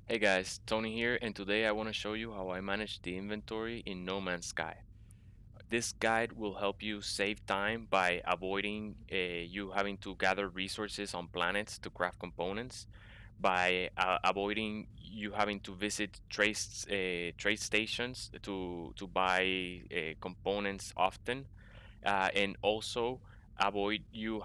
Hey guys, Tony here, and today I want to show you how I manage the inventory in No Man's Sky. This guide will help you save time by avoiding you having to gather resources on planets to craft components, by avoiding you having to visit trade stations to buy components often, and also avoid you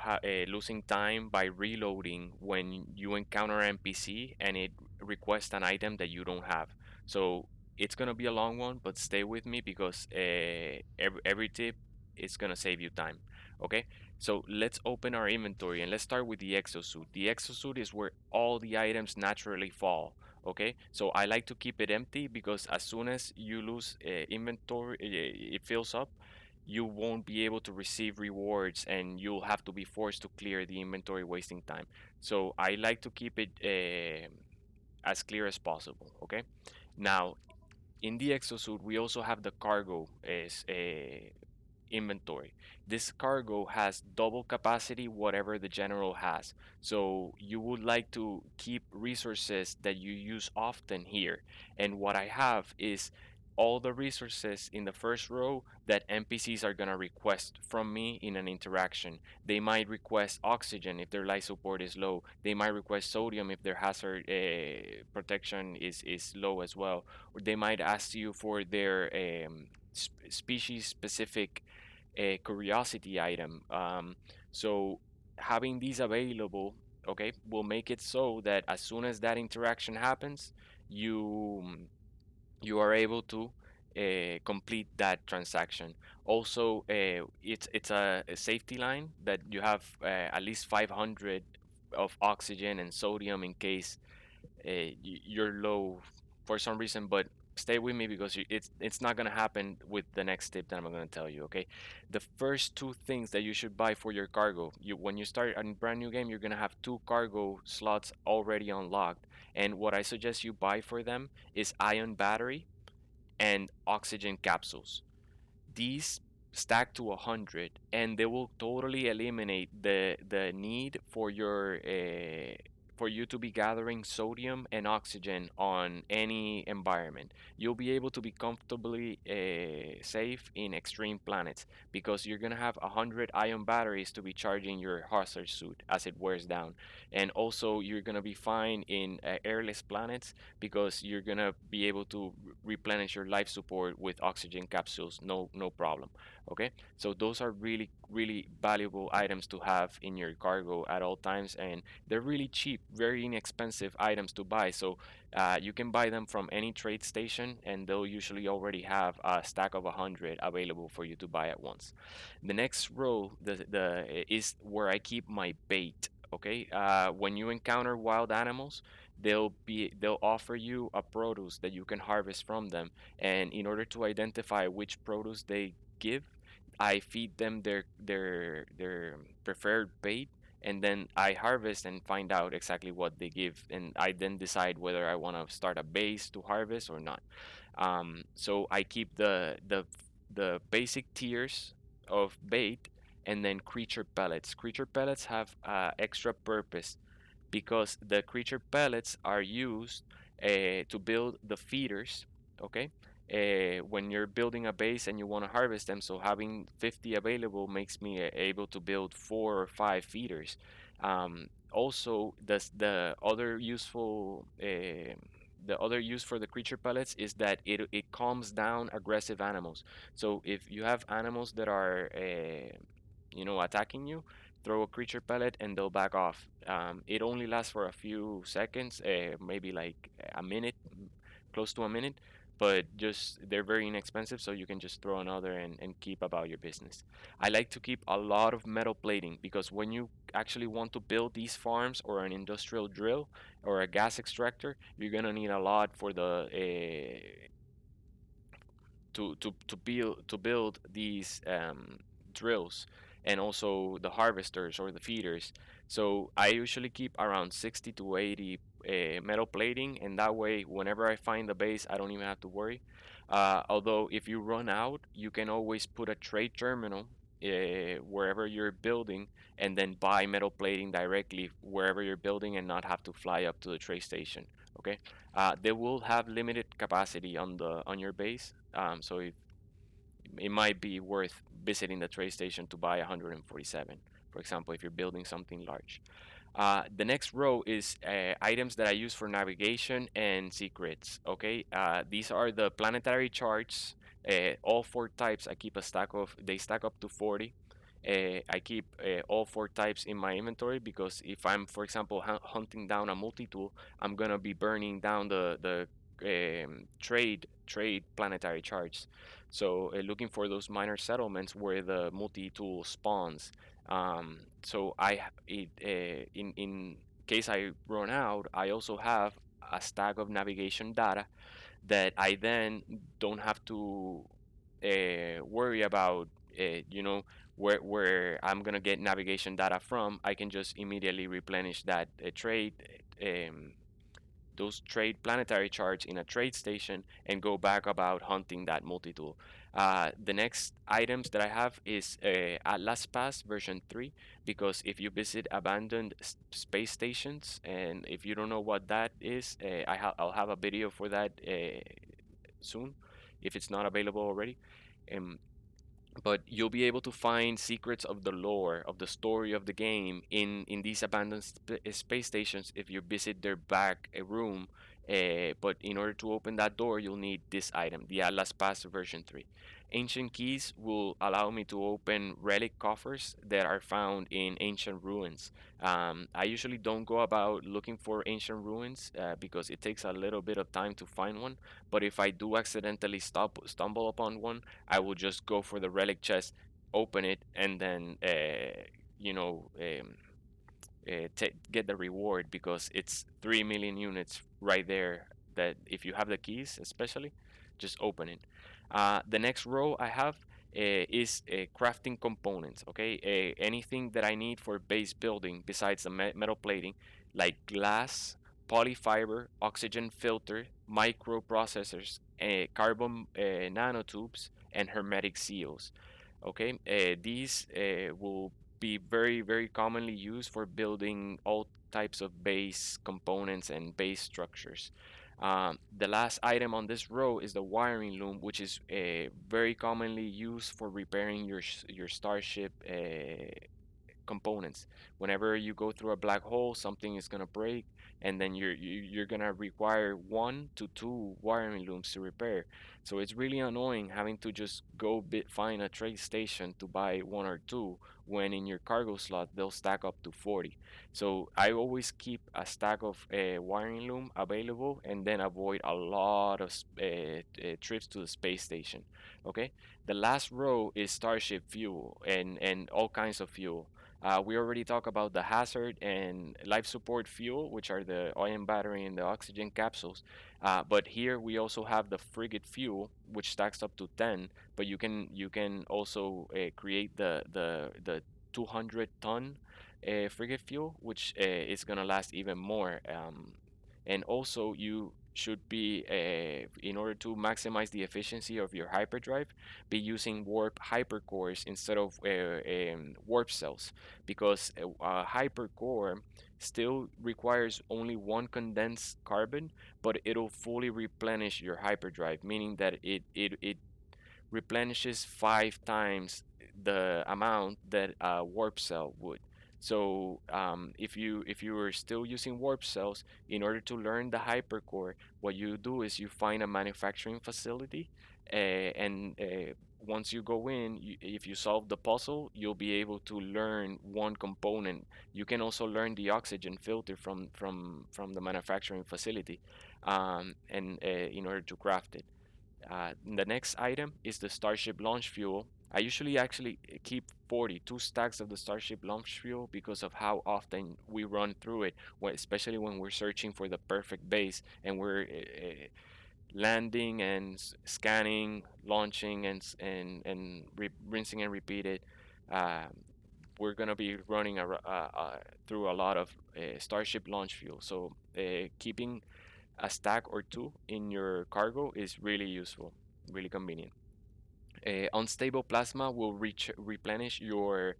losing time by reloading when you encounter an NPC and it requests an item that you don't have. So it's gonna be a long one, but stay with me because every tip is gonna save you time. Okay, so let's open our inventory and let's start with the exosuit. The exosuit is where all the items naturally fall. Okay, so I like to keep it empty because as soon as you lose inventory, it fills up, you won't be able to receive rewards and you'll have to be forced to clear the inventory, wasting time. So I like to keep it as clear as possible. Okay, now in the exosuit we also have the cargo as a inventory. This cargo has double capacity whatever the general has. So you would like to keep resources that you use often here. And what I have is all the resources in the first row that NPCs are going to request from me in an interaction. They might request oxygen if their life support is low. They might request sodium if their hazard protection is low as well. Or they might ask you for their species specific a curiosity item. So having these available, okay, will make it so that as soon as that interaction happens, you are able to complete that transaction. Also, it's a safety line that you have at least 500 of oxygen and sodium in case you're low for some reason, but stay with me because it's not gonna happen with the next tip that I'm gonna tell you. Okay, the first two things that you should buy for your cargo. You when you start a brand new game, you're gonna have two cargo slots already unlocked, and what I suggest you buy for them is ion battery and oxygen capsules. These stack to 100 and they will totally eliminate the need for you to be gathering sodium and oxygen on any environment. You'll be able to be comfortably safe in extreme planets because you're gonna have 100 ion batteries to be charging your hazard suit as it wears down, and also you're gonna be fine in airless planets because you're gonna be able to replenish your life support with oxygen capsules, no problem. Okay, so those are really valuable items to have in your cargo at all times, and they're really cheap, very inexpensive items to buy. So you can buy them from any trade station and they'll usually already have a stack of 100 available for you to buy at once. The next row the is where I keep my bait. Okay, when you encounter wild animals, they'll offer you a produce that you can harvest from them, and in order to identify which produce they give, I feed them their preferred bait, and then I harvest and find out exactly what they give, and I then decide whether I want to start a base to harvest or not. So I keep the basic tiers of bait, and then creature pellets. Creature pellets have extra purpose because the creature pellets are used to build the feeders. Okay, when you're building a base and you want to harvest them, so having 50 available makes me able to build 4 or 5 feeders. Also, the other useful the other use for the creature pellets is that it calms down aggressive animals. So if you have animals that are attacking you, throw a creature pellet and they'll back off. It only lasts for a few seconds, maybe like a minute, close to a minute, but just they're very inexpensive, so you can just throw another and keep about your business. I like to keep a lot of metal plating because when you actually want to build these farms or an industrial drill or a gas extractor, you're gonna need a lot for the to build these drills, and also the harvesters or the feeders. So I usually keep around 60 to 80 metal plating, and that way whenever I find the base I don't even have to worry. Although if you run out, you can always put a trade terminal wherever you're building, and then buy metal plating directly wherever you're building and not have to fly up to the trade station. Okay, they will have limited capacity on the on your base, so it might be worth visiting the trade station to buy 147, for example, if you're building something large. The next row is items that I use for navigation and secrets. Okay, these are the planetary charts. All four types. I keep a stack of. They stack up to 40. I keep all four types in my inventory because if I'm, for example, hunting down a multi-tool, I'm gonna be burning down the trade planetary charts. So looking for those minor settlements where the multi-tool spawns. So in case I run out, I also have a stack of navigation data that I then don't have to worry about. You know where I'm gonna get navigation data from. I can just immediately replenish that trade. Um, those trade planetary charts in a trade station and go back about hunting that multi-tool. The next items that I have is Atlas Pass version 3 because if you visit abandoned space stations and if you don't know what that is, I'll have a video for that soon if it's not available already. Um, but you'll be able to find secrets of the lore of the story of the game in these abandoned space stations if you visit their back room. But in order to open that door you'll need this item, the Atlas Pass version 3. Ancient keys will allow me to open relic coffers that are found in ancient ruins. I usually don't go about looking for ancient ruins because it takes a little bit of time to find one, but if I do accidentally stumble upon one, I will just go for the relic chest, open it, and then you know get the reward because it's 3 million units right there. That if you have the keys, especially, just open it. The next row I have is crafting components. Okay, anything that I need for base building besides the metal plating, like glass, polyfiber, oxygen filter, microprocessors, carbon nanotubes, and hermetic seals. Okay, these will be very commonly used for building all types of base components and base structures. The last item on this row is the wiring loom, which is very commonly used for repairing your starship components. Whenever you go through a black hole, something is gonna break, and then you're gonna require 1 to 2 wiring looms to repair. So it's really annoying having to just go find a trade station to buy 1 or 2 when in your cargo slot they'll stack up to 40. So I always keep a stack of wiring loom available and then avoid a lot of trips to the space station. Okay, the last row is Starship fuel and all kinds of fuel. We already talked about the hazard and life support fuel, which are the ion battery and the oxygen capsules. But here we also have the frigate fuel, which stacks up to 10. But you can also create the 200-ton frigate fuel, which is gonna last even more. And also you should be in order to maximize the efficiency of your hyperdrive, be using warp hypercores instead of warp cells because a hypercore still requires only one condensed carbon, but it'll fully replenish your hyperdrive, meaning that it replenishes 5 times the amount that a warp cell would. So if you are still using warp cells, in order to learn the hypercore, what you do is you find a manufacturing facility, and once you go in, if you solve the puzzle, you'll be able to learn one component. You can also learn the oxygen filter from the manufacturing facility, and in order to craft it. The next item is the Starship launch fuel. I usually actually keep 42 stacks of the Starship launch fuel because of how often we run through it, especially when we're searching for the perfect base and we're landing and scanning, launching and rinsing and repeat it. Uh, we're gonna be running through a lot of Starship launch fuel. So keeping a stack or two in your cargo is really useful, really convenient. Unstable plasma will replenish your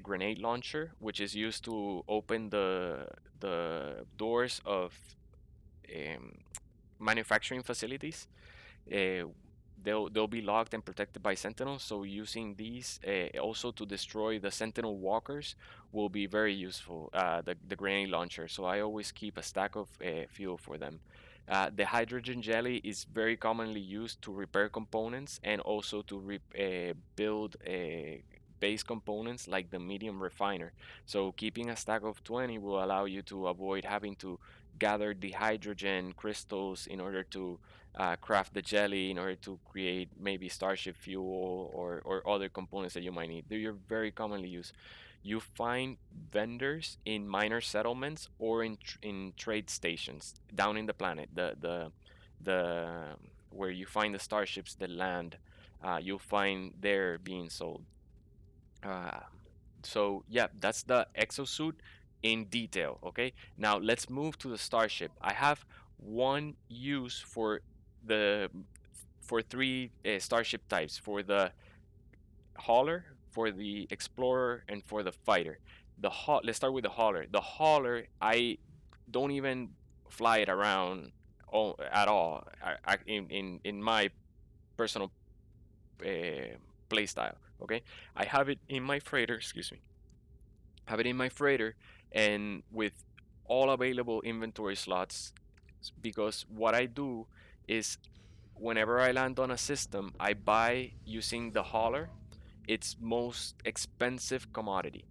grenade launcher, which is used to open the doors of um, manufacturing facilities. uh, they'll be locked and protected by sentinels. So using these also to destroy the sentinel walkers will be very useful. The grenade launcher. So I always keep a stack of fuel for them. The hydrogen jelly is very commonly used to repair components and also to build base components like the medium refiner. So keeping a stack of 20 will allow you to avoid having to gather the hydrogen crystals in order to craft the jelly in order to create maybe Starship fuel or other components that you might need. They're very commonly used. You find vendors in minor settlements or in trade stations down in the planet. The where you find the starships that land, you'll find there being sold. Uh, so yeah, that's the exosuit in detail. Okay, now let's move to the starship. I have one use the for three starship types: for the hauler, for the explorer, and for the fighter. Let's start with the hauler. The hauler, I don't even fly it around at all. In my personal play style. Okay, I have it in my freighter. Excuse me. Have it in my freighter and with all available inventory slots, because what I do is whenever I land on a system, I buy using the hauler its most expensive commodity.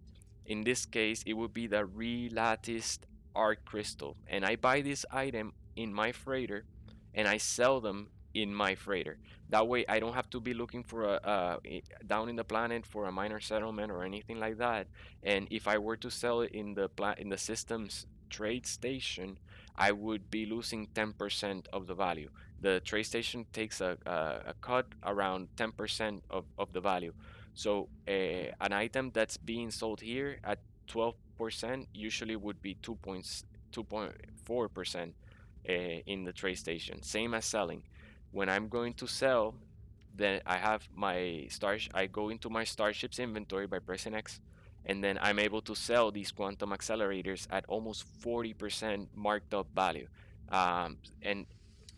In this case, it would be the relatticed art crystal. And I buy this item in my freighter and I sell them in my freighter. That way, I don't have to be looking for down in the planet for a minor settlement or anything like that. And if I were to sell it in the system's trade station, I would be losing 10% of the value. The trade station takes a cut around 10% of the value. So an item that's being sold here at 12% usually would be 2.4% in the trade station. Same as selling. When I'm going to sell, then I have my I go into my Starship's inventory by pressing X, and then I'm able to sell these quantum accelerators at almost 40% marked up value. And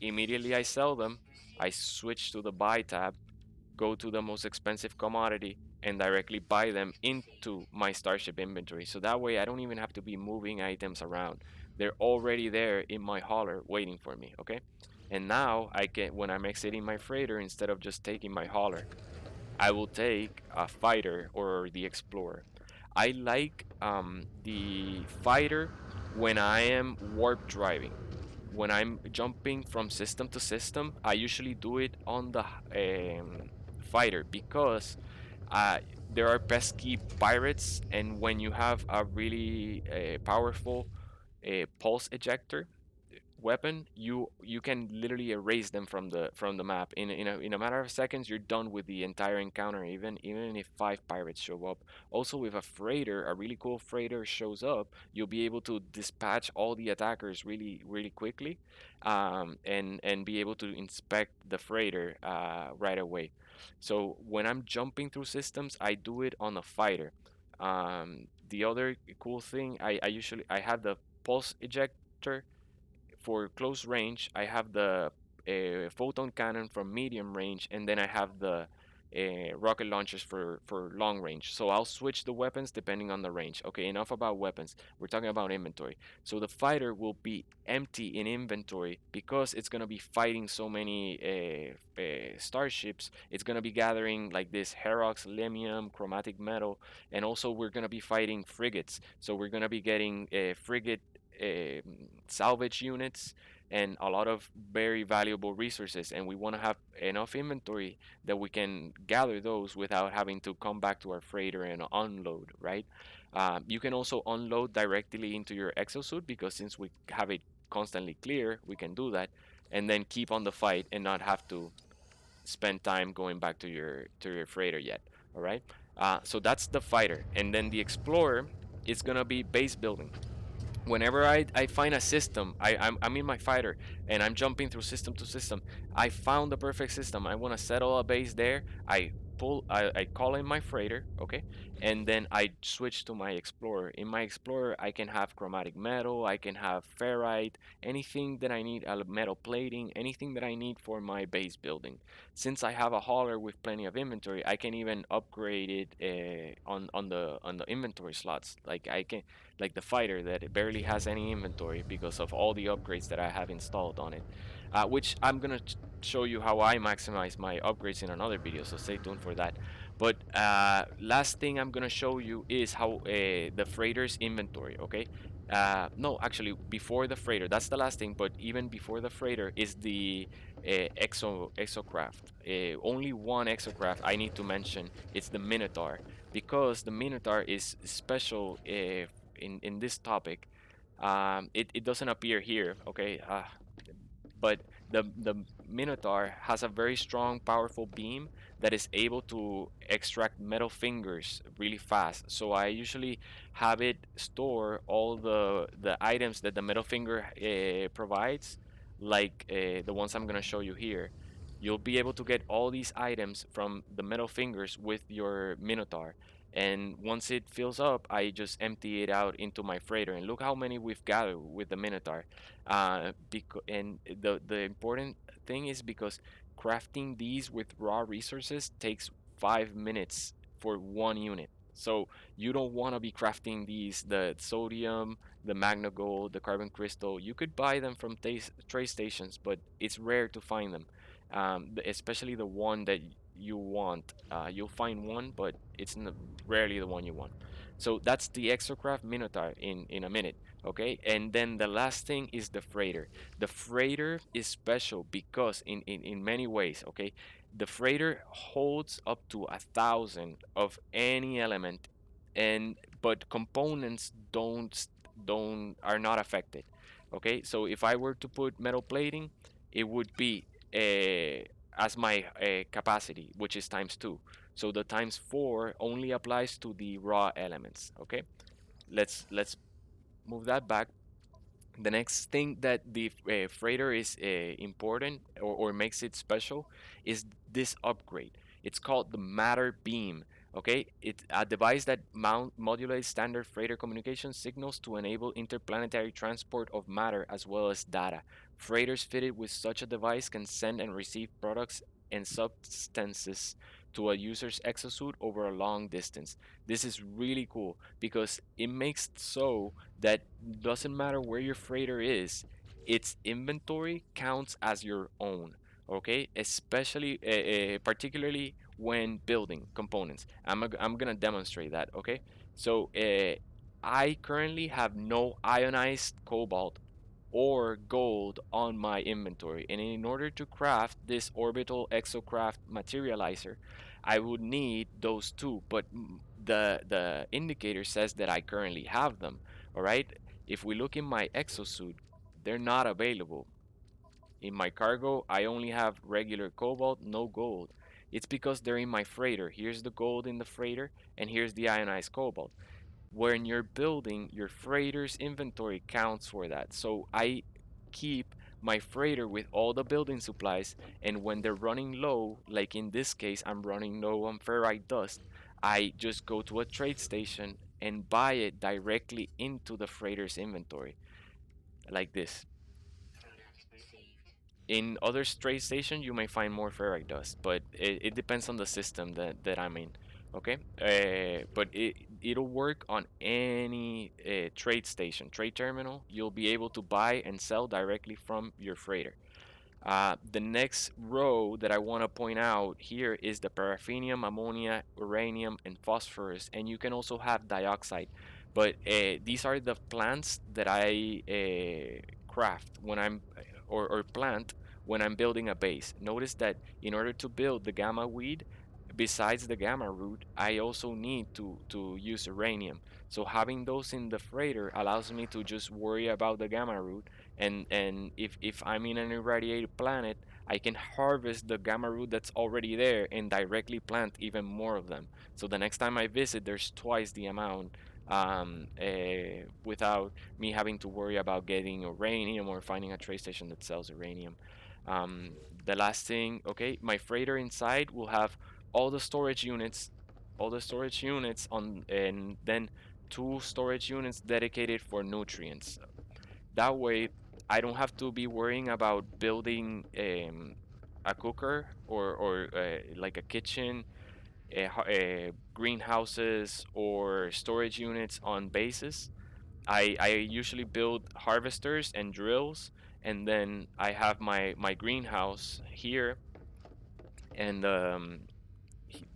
immediately I sell them, I switch to the buy tab, go to the most expensive commodity and directly buy them into my Starship inventory. So that way I don't even have to be moving items around. They're already there in my hauler waiting for me, okay? And now when I'm exiting my freighter, instead of just taking my hauler, I will take a fighter or the explorer. I like the fighter when I am warp driving. When I'm jumping from system to system, I usually do it on the fighter because uh, there are pesky pirates, and when you have a really powerful pulse ejector, weapon, you can literally erase them from the map. In a matter of seconds, you're done with the entire encounter, even if five pirates show up. Also, if a freighter, a really cool freighter shows up, you'll be able to dispatch all the attackers really quickly, and be able to inspect the freighter right away. So when I'm jumping through systems, I do it on a fighter. The other cool thing, I have the pulse ejector for close range. I have the photon cannon for medium range, and then I have the rocket launchers for long range. So I'll switch the weapons depending on the range. Okay, enough about weapons. We're talking about inventory. So the fighter will be empty in inventory because it's gonna be fighting so many starships. It's gonna be gathering like this Herox, Lemium, chromatic metal, and also we're gonna be fighting frigates. So we're gonna be getting frigate salvage units and a lot of very valuable resources, and we want to have enough inventory that we can gather those without having to come back to our freighter and unload, right? You can also unload directly into your exosuit because since we have it constantly clear, we can do that and then keep on the fight and not have to spend time going back to your freighter yet. All right. So that's the fighter, and then the explorer is gonna be base building. Whenever I find a system, I'm in my fighter and I'm jumping through system to system. I found the perfect system. I want to settle a base there. I I call in my freighter, okay, and then I switch to my explorer. In my explorer, I can have chromatic metal, I can have ferrite, anything that I need, metal plating, anything that I need for my base building. Since I have a hauler with plenty of inventory, I can even upgrade it on the inventory slots. Like I can, like the fighter that barely has any inventory because of all the upgrades that I have installed on it, which I'm gonna show you how I maximize my upgrades in another video, so stay tuned for that. But last thing I'm gonna show you is how the freighter's inventory, okay? No, actually, before the freighter, that's the last thing, but even before the freighter is the Exocraft. Only one Exocraft I need to mention. It's the Minotaur, because the Minotaur is special in this topic. It doesn't appear here, okay? But the Minotaur has a very strong, powerful beam that is able to extract metal fingers really fast. So I usually have it store all the items that the metal finger provides, like the ones I'm gonna show you here. You'll be able to get all these items from the metal fingers with your Minotaur. And once it fills up, I just empty it out into my freighter. And look how many we've gathered with the Minotaur. And the important thing is because crafting these with raw resources takes 5 minutes for one unit. So you don't want to be crafting these, the sodium, the magna gold, the carbon crystal. You could buy them from trade stations, but it's rare to find them, especially the one that you want. You'll find one, but it's rarely the one you want. So that's the Exocraft Minotaur in a minute. Okay, and then the last thing is the freighter. The freighter is special because in many ways, okay, the freighter holds up to 1,000 of any element, and but components don't are not affected. Okay, so if I were to put metal plating, it would be as my capacity, which is times two. So the times four only applies to the raw elements. Okay, let's move that back. The next thing that the freighter is important, or makes it special, is this upgrade. It's called the matter beam. Okay, it's a device that modulates standard freighter communication signals to enable interplanetary transport of matter as well as data. Freighters fitted with such a device can send and receive products and substances to a user's exosuit over a long distance. This is really cool because it makes so that doesn't matter where your freighter is, its inventory counts as your own. Okay, especially particularly when building components. I'm gonna demonstrate that. Okay, so I currently have no ionized cobalt or gold on my inventory, and in order to craft this orbital exocraft materializer, I would need those two, but the indicator says that I currently have them. All right, if we look in my exosuit, they're not available. In my cargo, I only have regular cobalt, no gold. It's because they're in my freighter. Here's the gold in the freighter, and here's the ionized cobalt. When you're building, your freighter's inventory counts for that. So I keep my freighter with all the building supplies, and when they're running low, like in this case, I'm running low on ferrite dust, I just go to a trade station and buy it directly into the freighter's inventory, like this. In other trade stations, you may find more ferrite dust, but it depends on the system that I'm in. Okay, but it'll work on any trade station, trade terminal. You'll be able to buy and sell directly from your freighter. The next row that I want to point out here is the paraffinium, ammonia, uranium, and phosphorus, and you can also have dioxide. But these are the plants that I craft when or plant when I'm building a base. Notice that in order to build the gamma weed, besides the gamma root, I also need to use uranium. So having those in the freighter allows me to just worry about the gamma root, and if I'm in an irradiated planet, I can harvest the gamma root that's already there and directly plant even more of them. So the next time I visit, there's twice the amount, without me having to worry about getting uranium or finding a trace station that sells uranium. Um, the last thing, okay, my freighter inside will have all the storage units, all the storage units on, and then two storage units dedicated for nutrients. That way, I don't have to be worrying about building a cooker or like a kitchen, greenhouses or storage units on bases. I usually build harvesters and drills, and then I have my greenhouse here, and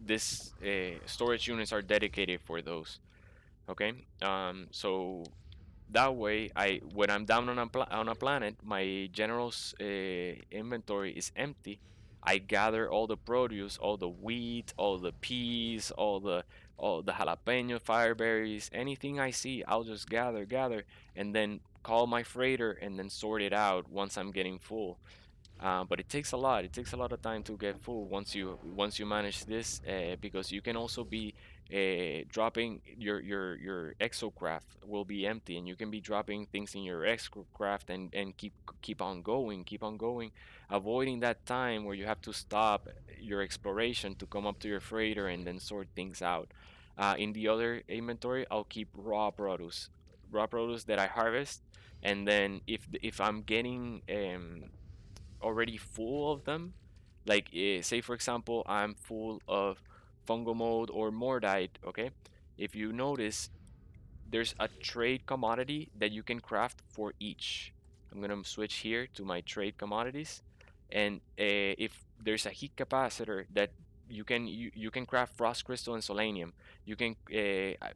this storage units are dedicated for those. Okay, so that way, I when I'm down on a planet, my general's inventory is empty. I gather all the produce, all the wheat, all the peas, all the jalapeno fireberries, anything I see, I'll just gather, and then call my freighter and then sort it out once I'm getting full. But it takes a lot. It takes a lot of time to get full once you manage this, because you can also be dropping your Exocraft will be empty, and you can be dropping things in your Exocraft and keep on going, avoiding that time where you have to stop your exploration to come up to your freighter and then sort things out. In the other inventory, I'll keep raw produce that I harvest, and then if I'm getting already full of them, like say for example I'm full of fungal mold or mordite, okay? If you notice, there's a trade commodity that you can craft for each. I'm gonna switch here to my trade commodities, and if there's a heat capacitor that you can craft frost crystal and selenium. You can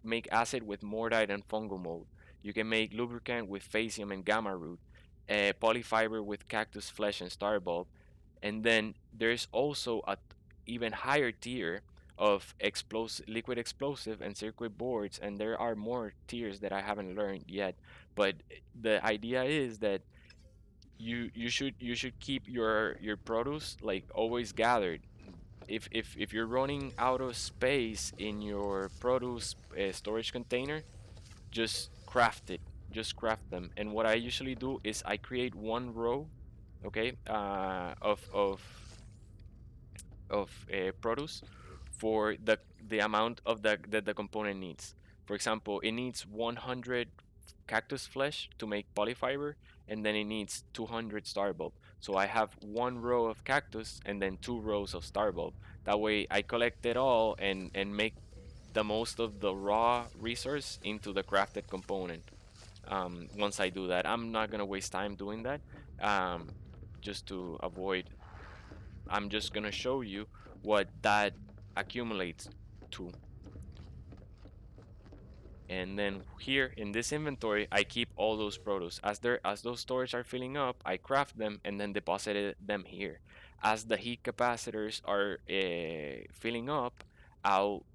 make acid with mordite and fungal mold. You can make lubricant with phasium and gamma root, polyfiber with cactus flesh and star bulb, and then there's also a even higher tier of liquid explosive and circuit boards, and there are more tiers that I haven't learned yet. But the idea is that you should keep your produce like always gathered. If you're running out of space in your produce storage container, just craft it. Just craft them. And what I usually do is I create one row, okay, of produce for the amount of the component needs. For example, it needs 100 cactus flesh to make polyfiber, and then it needs 200 star bulb. So I have one row of cactus and then two rows of star bulb. That way I collect it all and make the most of the raw resource into the crafted component. Once I do that, I'm not gonna waste time doing that. Um, just to avoid, I'm just gonna show you what that accumulates to. And then here in this inventory, I keep all those produce. As those storage are filling up, I craft them and then deposit them here. As the heat capacitors are filling up, I'll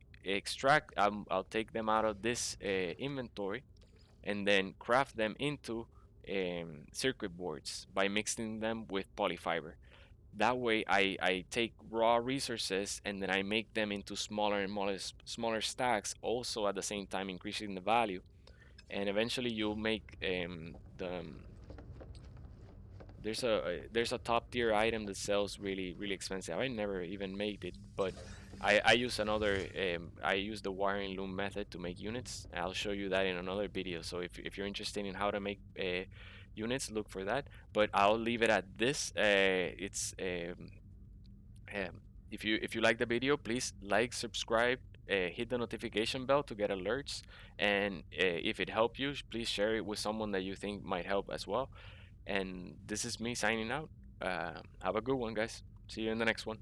I'll take them out of this inventory and then craft them into circuit boards by mixing them with polyfiber. That way, I take raw resources and then I make them into smaller and smaller stacks, also at the same time increasing the value. And eventually, you'll make there's a top tier item that sells really expensive. I never even made it, but I use I use the wiring loom method to make units. I'll show you that in another video. So if you're interested in how to make units, look for that. But I'll leave it at this. It's if you like the video, please like, subscribe, hit the notification bell to get alerts, and if it helped you, please share it with someone that you think might help as well. And this is me signing out. Have a good one, guys. See you in the next one.